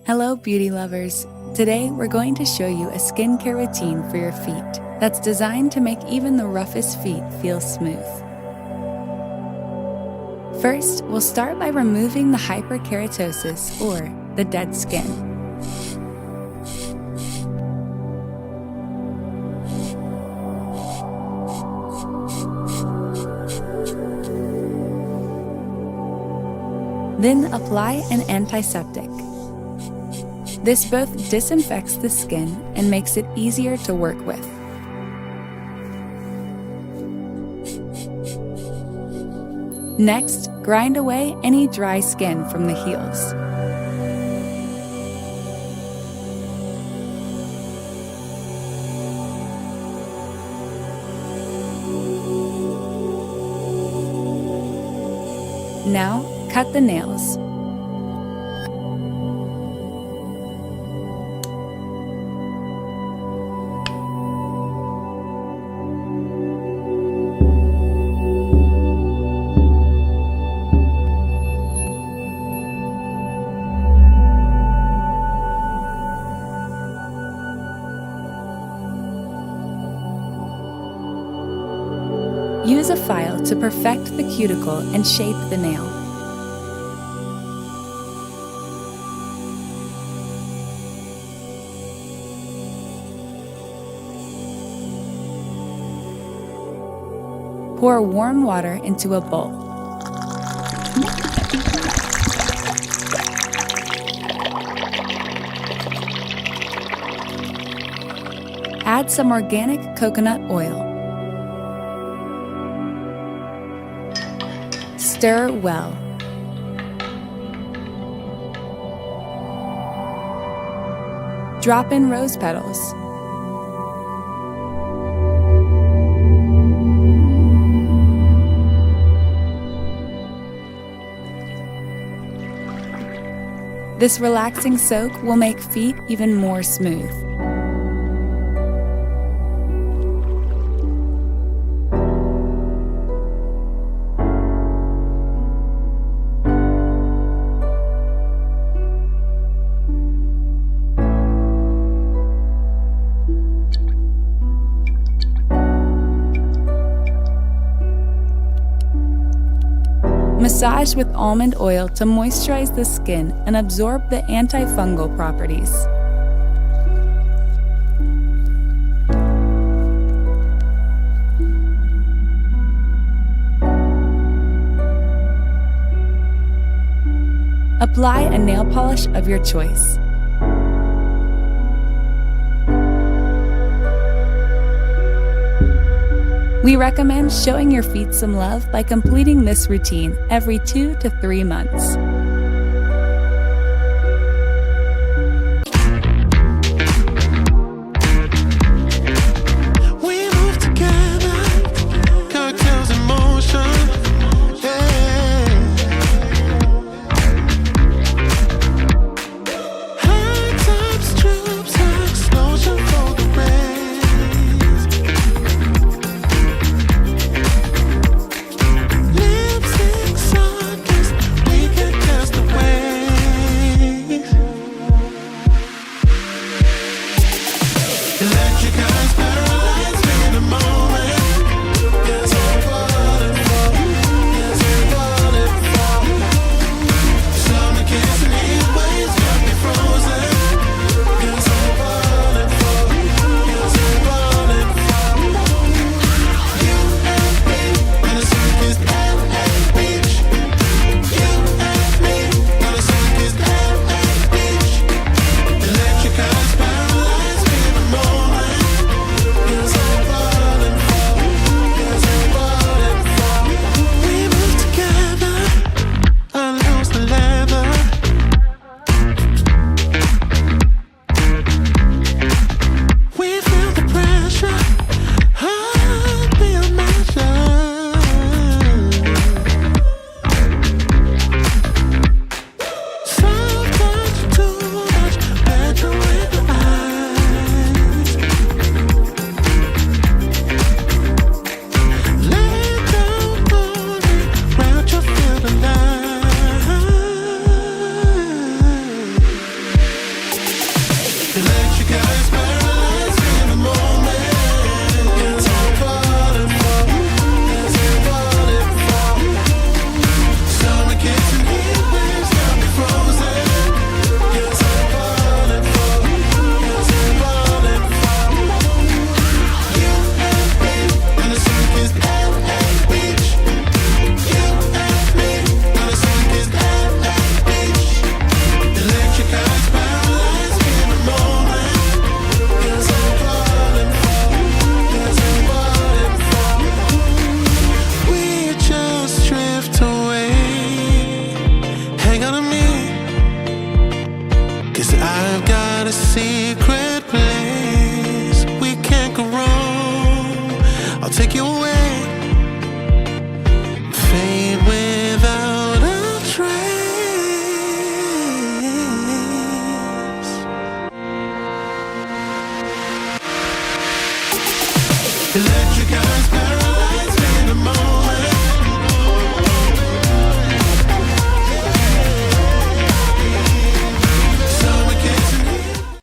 Hello, beauty lovers. Today, we're going to show you a skincare routine for your feet that's designed to make even the roughest feet feel smooth. First, we'll start by removing the hyperkeratosis, or the dead skin. Then apply an antiseptic. This both disinfects the skin and makes it easier to work with. Next, grind away any dry skin from the heels. Now, cut the nails. Use a file to perfect the cuticle and shape the nail. Pour warm water into a bowl. Add some organic coconut oil. Stir well. Drop in rose petals. This relaxing soak will make feet even more smooth. Massage with almond oil to moisturize the skin and absorb the antifungal properties. Apply a nail polish of your choice. We recommend showing your feet some love by completing this routine every 2 to 3 months. We move together, cocktails in motion, high tops, troops, explosion for the rain. Lipstick, sun kissed, we could a secret place. We can't go wrong. I'll take you away. Fade without a trace.